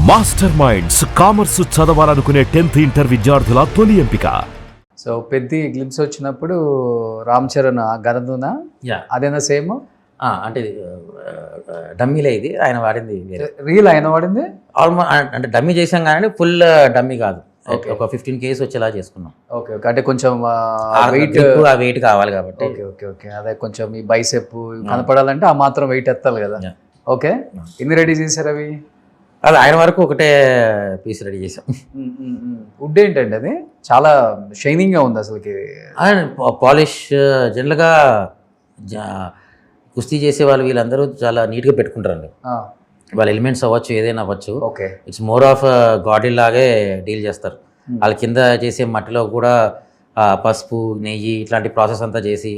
Master minds commerce చదవాలనుకునే 10th inter విద్యార్థుల తొలి ఎంపిక. సో పెద్ద గ్లిమ్స్ వచ్చినప్పుడు రామ్ చరణ్ గరదునా అదేనా సేమ్ అంటే డమ్మీలే ఇది ఆయన వాడింది రియల్ ఆయన వాడింది ఆల్మోస్ట్ అంటే డమ్మీ చేసాం కానీ ఫుల్ డమ్మీ కాదు ఒక 15 కేస్ వచ్చేలా చేసుకున్నాం. ఓకే ఓకే అంటే కొంచెం వెయిట్ కావాలి కాబట్టి ఓకే ఓకే ఓకే అదే కొంచెం ఈ బైసెప్ కనపడాలంటే ఆ మాత్రం వెయిట్ ఎత్తాలి కదా. ఓకే ఎన్ని రెడీ చేశారు అవి? అది ఆయన వరకు ఒకటే పీస్ రెడీ చేసాం. వుడ్ ఏంటండి అది చాలా షైనింగ్గా ఉంది అసలుకి. పాలిష్ జనరల్గా కుస్తీ చేసే వాళ్ళు వీళ్ళందరూ చాలా నీట్గా పెట్టుకుంటారండి. వాళ్ళ ఎలిమెంట్స్ అవ్వచ్చు ఏదైనా అవ్వచ్చు. ఓకే ఇట్స్ మోర్ ఆఫ్ గాడీ లాగే డీల్ చేస్తారు. వాళ్ళ కింద చేసే మట్టిలో కూడా పసుపు నెయ్యి ఇట్లాంటి ప్రాసెస్ అంతా చేసి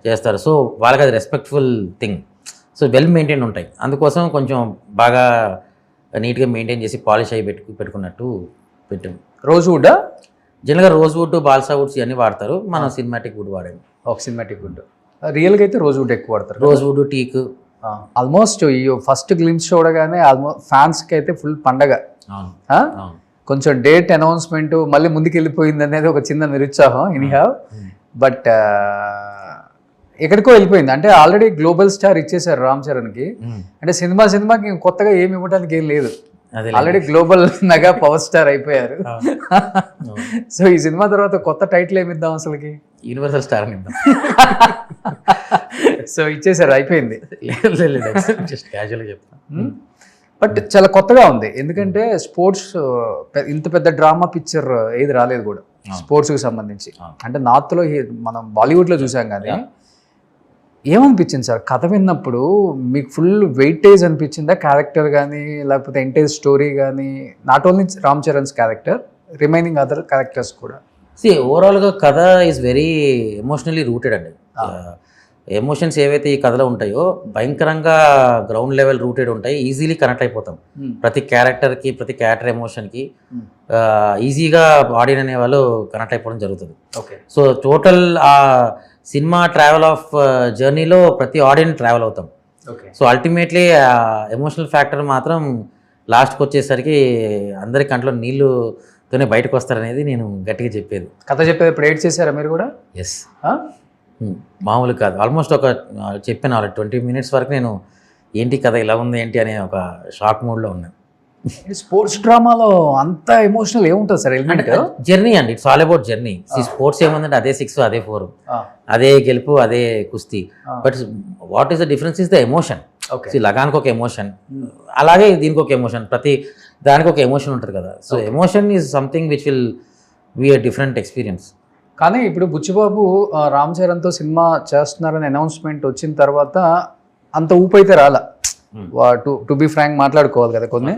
చేస్తారు. సో వాళ్ళకి అది respectful thing. So well maintain ఉంటాయి. అందుకోసం కొంచెం బాగా నీట్గా మెయింటైన్ చేసి పాలిష్ అయ్యి పెట్టుకున్నట్టు పెట్టాం. రోజ్ వుడ్ జనరల్గా రోజ్ వుడ్ బాల్సా వుడ్స్ ఇవన్నీ వాడతారు. మనం సినిమాటిక్ వుడ్ వాడాము. ఒక సినిమాటిక్ వుడ్. రియల్గా అయితే రోజ్ వుడ్ ఎక్కువ వాడతారు. రోజ్ వుడ్ టీక్ ఆల్మోస్ట్ ఈ ఫస్ట్ గ్లిమ్స్ చూడగానే ఆల్మోస్ట్ ఫ్యాన్స్కి అయితే ఫుల్ పండగ. కొంచెం డేట్ అనౌన్స్మెంట్ మళ్ళీ ముందుకు వెళ్ళిపోయింది అనేది ఒక చిన్న నిరుత్సాహం ఎనీహావ్. బట్ ఎక్కడికో వెళ్ళిపోయింది. అంటే ఆల్రెడీ గ్లోబల్ స్టార్ ఇచ్చేసారు రామ్ చరణ్కి. అంటే సినిమాకి కొత్తగా ఏమి ఇవ్వడానికి ఏం లేదు. Already global mega power star అయిపోయారు. సో ఈ సినిమా తర్వాత కొత్త టైటిల్ ఏమి ఇద్దాం అసలుకి? యూనివర్సల్ స్టార్ అని ఇద్దాం. సో ఇచ్చేసారు, అయిపోయింది. జస్ట్ క్యాజువల్గా చెప్తాను. బట్ చాలా కొత్తగా ఉంది. ఎందుకంటే స్పోర్ట్స్ ఇంత పెద్ద డ్రామా పిక్చర్ ఏది రాలేదు కూడా స్పోర్ట్స్కి సంబంధించి. అంటే నార్త్లో మనం బాలీవుడ్లో చూసాం కానీ ఏమనిపించింది సార్ కథ విన్నప్పుడు? మీకు ఫుల్ వెయిటేజ్ అనిపించిందా క్యారెక్టర్ కానీ, లేకపోతే ఎంటైర్ స్టోరీ కానీ? Not only Ram Charan's character, remaining other characters కూడా. ఓవరాల్గా కథ ఈజ్ వెరీ ఎమోషనలీ రూటెడ్ అండి. ఎమోషన్స్ ఏవైతే ఈ కథలో ఉంటాయో భయంకరంగా గ్రౌండ్ లెవెల్ రూటెడ్ ఉంటాయి. ఈజీలీ కనెక్ట్ అయిపోతాం ప్రతి క్యారెక్టర్కి, ప్రతి క్యారెక్టర్ ఎమోషన్కి ఈజీగా ఆడియన్స్ అనే వాళ్ళు కనెక్ట్ అయిపోవడం జరుగుతుంది. సో టోటల్ ఆ సినిమా ట్రావెల్ ఆఫ్ జర్నీలో ప్రతి ఆడియన్స్ ట్రావెల్ అవుతాం. సో అల్టిమేట్లీ ఎమోషనల్ ఫ్యాక్టర్ మాత్రం లాస్ట్కి వచ్చేసరికి అందరి కంట్లో నీళ్ళుతోనే బయటకు వస్తారనేది నేను గట్టిగా చెప్పేది. కథ చెప్పేది ఇప్పుడు ఎయిట్ చేశారా మీరు కూడా? ఎస్, మామూలు కాదు. ఆల్మోస్ట్ ఒక చెప్పాను 20 minutes వరకు నేను ఏంటి కథ ఇలా ఉంది ఏంటి అనే ఒక షాక్ మూడ్లో ఉన్నాను. స్పోర్ట్స్ డ్రామాలో అంత ఎమోషనల్ ఏముంటుంది సార్? ఎలిమెంట్ జర్నీ అండి. It's all about journey. Sports ఏముందంటే అదే 6 అదే 4 అదే గెలుపు అదే కుస్తీ. But what is the difference is the emotion. లగానికి ఒక ఎమోషన్, అలాగే దీనికి ఒక ఎమోషన్, ప్రతి దానికి ఒక ఎమోషన్ ఉంటుంది కదా. So emotion is something which will be a different experience. కానీ ఇప్పుడు బుచ్చిబాబు రామ్ చరణ్తో సినిమా చేస్తున్నారని అనౌన్స్మెంట్ వచ్చిన తర్వాత అంత ఊపైతే రాలా. టు బి ఫ్రాంక్ మాట్లాడుకోవాలి కదా. కొన్ని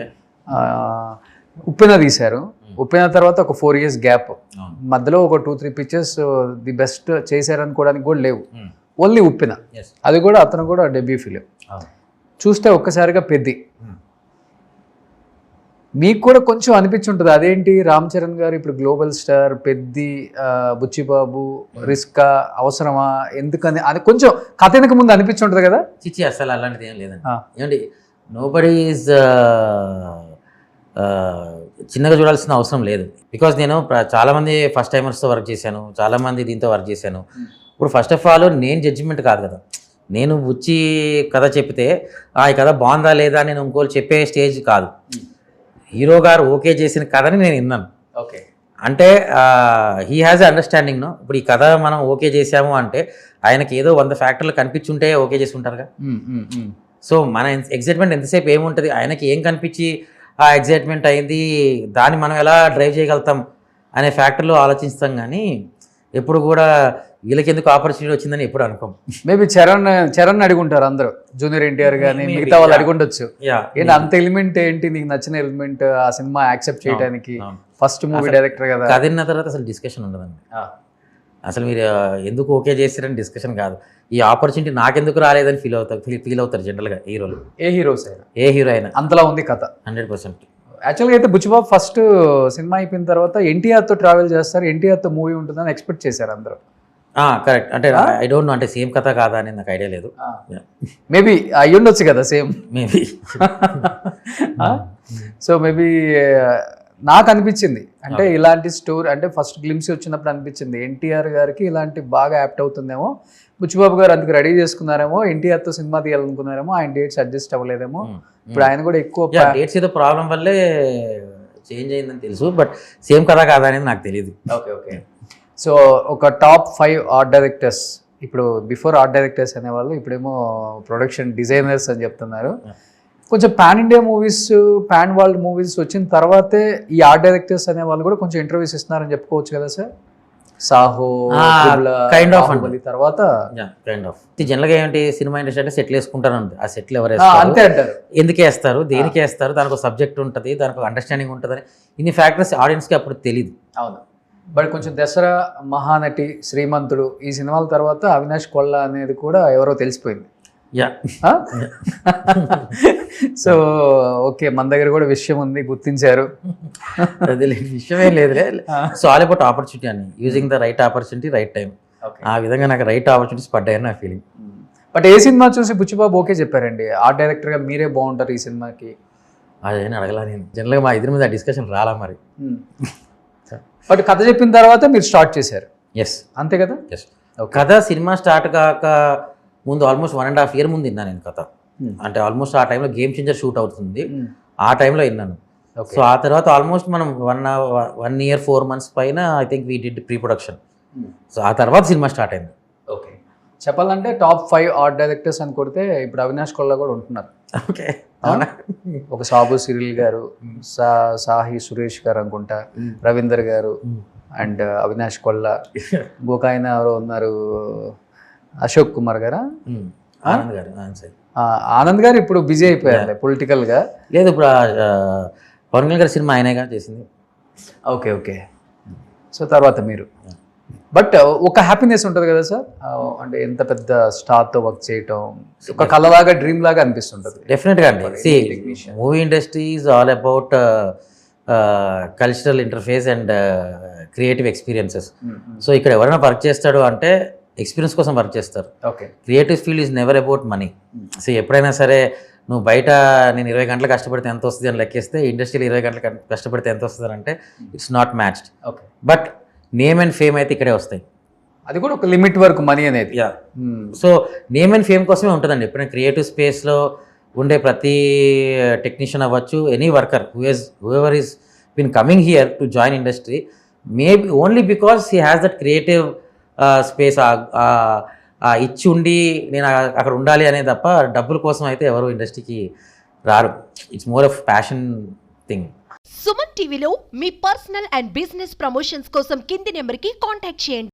ఉప్పెన తీశారు. ఉప్పెన తర్వాత ఒక 4 years గ్యాప్, మధ్యలో ఒక 2-3 పిక్చర్స్ ది బెస్ట్ చేశారనుకోవడానికి కూడా లేవు. ఓన్లీ ఉప్పెన, అది కూడా అతను కూడా డెబ్యూ ఫిలిం. చూస్తే ఒక్కసారిగా పెద్ది. మీకు కూడా కొంచెం అనిపించుంటుంది అదేంటి రామ్ చరణ్ గారు ఇప్పుడు గ్లోబల్ స్టార్, పెద్ది, బుచ్చిబాబు, రిస్కా, అవసరమా, ఎందుకని అని కొంచెం కథ వెనక ముందు అనిపించుంటుంది కదా? చిచ్చి అసలు అలాంటిది ఏం లేదండి. ఏమండి, నోబడీ ఈజ్ చిన్నగా చూడాల్సిన అవసరం లేదు. బికాజ్ నేను చాలామంది ఫస్ట్ టైమర్స్తో వర్క్ చేశాను, చాలామంది దీంతో వర్క్ చేశాను. ఇప్పుడు ఫస్ట్ ఆఫ్ ఆల్ నేను జడ్జిమెంట్ కాదు కదా. నేను బుచ్చి కథ చెప్తే ఈ కథ బాగుందా లేదా నేను ఇంకోళ్ళు చెప్పే స్టేజ్ కాదు. హీరో గారు ఓకే చేసిన కథని నేను విన్నాను. ఓకే, అంటే హీ హ్యాజ్ ఎ అండర్స్టాండింగ్. ఇప్పుడు ఈ కథ మనం ఓకే చేసాము అంటే ఆయనకి ఏదో 100 ఫ్యాక్టర్లు కనిపించుంటే ఓకే చేసి ఉంటారుగా. సో మన ఎగ్జైట్మెంట్ ఎంతసేపు ఏముంటుంది, ఆయనకి ఏం కనిపించి ఆ ఎగ్జైట్మెంట్ అయింది, దాన్ని మనం ఎలా డ్రైవ్ చేయగలుగుతాం అనే ఫ్యాక్టర్లో ఆలోచిస్తాం. కానీ ఎప్పుడు కూడా వీళ్ళకి ఎందుకు ఆపర్చునిటీ వచ్చిందని ఎప్పుడు అనుకోం. మేబీ చరణ్ అడుగుంటారు అందరూ, జూనియర్ ఎన్టీఆర్ కానీ మిగతా వాళ్ళు అడుగుండొచ్చు, ఏంటి అంత ఎలిమెంట్ ఏంటి నీకు నచ్చిన ఎలిమెంట్ ఆ సినిమా యాక్సెప్ట్ చేయడానికి? ఫస్ట్ మూవీ డైరెక్టర్ కదా. కదిన తర్వాత అసలు డిస్కషన్ ఉండదండి. అసలు మీరు ఎందుకు ఓకే చేస్తారని డిస్కషన్ కాదు. ఈ ఆపర్చునిటీ నాకెందుకు రాలేదని ఫీల్ అవుతారు జనరల్గా హీరోలు. ఏ హీరో అయినా అంతలా ఉంది కథ 100%. యాక్చువల్గా అయితే బుచ్చిబాబు ఫస్ట్ సినిమా అయిపోయిన తర్వాత ఎన్టీఆర్తో ట్రావెల్ చేస్తారు, ఎన్టీఆర్తో మూవీ ఉంటుందని ఎక్స్పెక్ట్ చేశారు అందరూ. కరెక్ట్. అంటే ఐ డోంట్ నో, అంటే సేమ్ కథ కాదా అనేది నాకు ఐడియా లేదు. మేబీ అయ్యి ఉండొచ్చు కదా సేమ్. మేబీ సో మేబీ నాకు అనిపించింది అంటే ఇలాంటి స్టోరీ అంటే ఫస్ట్ గ్లిమ్స్ వచ్చినప్పుడు అనిపించింది ఎన్టీఆర్ గారికి ఇలాంటి బాగా యాప్ట్ అవుతుందేమో, బుచ్చిబాబు గారు అందుకు రెడీ చేసుకున్నారేమో, ఎన్టీఆర్తో సినిమా తీయాలనుకున్నారేమో, ఆయన డేట్స్ అడ్జస్ట్ అవ్వలేదేమో, ఇప్పుడు ఆయన కూడా ఎక్కువ డేట్స్ ఏదో ప్రాబ్లం వల్లే చేంజ్ అయిందని తెలుసు, బట్ సేమ్ కథ కాదా అనేది నాకు తెలియదు. Okay okay. సో ఒక టాప్ 5 ఆర్ట్ డైరెక్టర్స్, ఇప్పుడు బిఫోర్ ఆర్ట్ డైరెక్టర్స్ అనేవాళ్ళు ఇప్పుడేమో ప్రొడక్షన్ డిజైనర్స్ అని చెప్తున్నారు. కొంచెం pan India movies, pan world movies వచ్చిన తర్వాతే ఈ ఆర్ట్ డైరెక్టర్స్ అనే వాళ్ళు కూడా కొంచెం ఇంటర్వ్యూస్ ఇస్తున్నారని చెప్పుకోవచ్చు కదా సార్. సాహో కైండ్ ఆఫ్ తర్వాత కైండ్ ఆఫ్ జనరల్గా ఏంటి, సినిమా ఇండస్ట్రీ అంటే సెటిల్ వేసుకుంటారు, ఆ సెటిల్ ఎవరు అంతే అంటారు, ఎందుకు వేస్తారు, దేనికి వేస్తారు, దానికి ఒక సబ్జెక్ట్ ఉంటుంది, దానికి ఒక అండర్స్టాండింగ్ ఉంటుంది, ఇన్ని ఫ్యాక్టర్స్ ఆడియన్స్కి అప్పుడు తెలియదు. అవును. బట్ కొంచెం దసరా, మహానటి, శ్రీమంతుడు ఈ సినిమాల తర్వాత అవినాష్ కొల్లా అనేది కూడా ఎవరో తెలిసిపోయింది. సో ఓకే, మన దగ్గర కూడా విషయం ఉంది, గుర్తించారు. అది విషయమే లేదులే. సో ఆల్ అబౌట్ ఆపర్చునిటీ అని, using the right opportunity right time. ఆ విధంగా నాకు రైట్ ఆపర్చునిటీస్ పడ్డాయని నా ఫీలింగ్. బట్ ఏ సినిమా చూసి బుచ్చిబాబు ఓకే చెప్పారండి, ఆర్ట్ డైరెక్టర్గా మీరే బాగుంటారు ఈ సినిమాకి? అదేనా అడగలా నేను, జనరల్గా మా ఇద్దరి మీద ఆ డిస్కషన్ రాలా మరి. బట్ కథ చెప్పిన తర్వాత మీరు స్టార్ట్ చేశారు. ఎస్, అంతే కదా. ఎస్. కథ సినిమా స్టార్ట్ కాక ముందు ఆల్మోస్ట్ 1.5 year ముందు విన్నాను నేను కథ. అంటే ఆల్మోస్ట్ ఆ టైంలో గేమ్ చేంజర్ షూట్ అవుతుంది, ఆ టైంలో విన్నాను. సో ఆ తర్వాత ఆల్మోస్ట్ మనం 1 year 4 months పైన I think we did pre production. So ఆ తర్వాత సినిమా స్టార్ట్ అయింది. ఓకే, చెప్పాలంటే టాప్ 5 ఆర్ట్ డైరెక్టర్స్ అని కొడితే ఇప్పుడు అవినాష్ కొల్లా కూడా ఉంటున్నారు. ఓకే, అవునా. ఒక సాబు సిరిల్ గారు, సాహి సురేష్ గారు అనుకుంటా, రవీందర్ గారు అండ్ అవినాష్ కొల్లా, ఇంకొక ఆయన ఎవరో ఉన్నారు, అశోక్ కుమార్ గారా, ఆనంద్ గారు. ఆనంద్ గారు ఇప్పుడు బిజీ అయిపోయారు పొలిటికల్ గా. లేదు, ఇప్పుడు పవన్ కళ్యాణ్ గారి సినిమా ఆయనేగా చేసింది. Okay okay. సో తర్వాత మీరు, బట్ ఒక హ్యాపీనెస్ ఉంటుంది కదా సార్, అంటే ఎంత పెద్ద స్టార్తో వర్క్ చేయటం ఒక కళలాగా, డ్రీమ్ లాగా అనిపిస్తుంటుంది. డెఫినెట్గా అండి. Movie industry is all about cultural interface and creative experiences. So ఇక్కడ ఎవరైనా వర్క్ చేస్తాడు అంటే ఎక్స్పీరియన్స్ కోసం వర్క్ చేస్తారు. Okay, creative field is never about money. So ఎప్పుడైనా సరే నువ్వు బయట నేను 20 గంటలు కష్టపడితే ఎంత వస్తుంది అని లెక్కేస్తే, ఇండస్ట్రీలో 20 గంటలు కష్టపడితే ఎంత వస్తుంది అంటే it's not matched. Okay, but name and fame అయితే ఇక్కడే వస్తాయి. అది కూడా ఒక లిమిట్ వరకు మనీ అనేది. సో నేమ్ అండ్ ఫేమ్ కోసమే ఉంటుందండి. ఎప్పుడైనా క్రియేటివ్ స్పేస్లో ఉండే ప్రతి టెక్నీషియన్ అవ్వచ్చు, any worker whoever is been coming here to join industry, maybe only because he has that creative space ఇచ్చి ఉండి నేను అక్కడ ఉండాలి అనే తప్ప డబ్బుల కోసం అయితే ఎవరు ఇండస్ట్రీకి రారు. It's more of passion thing. Suman టీవీలో మీ పర్సనల్ అండ్ బిజినెస్ ప్రమోషన్స్ కోసం కింది నెంబర్కి కాంటాక్ట్ చేయండి.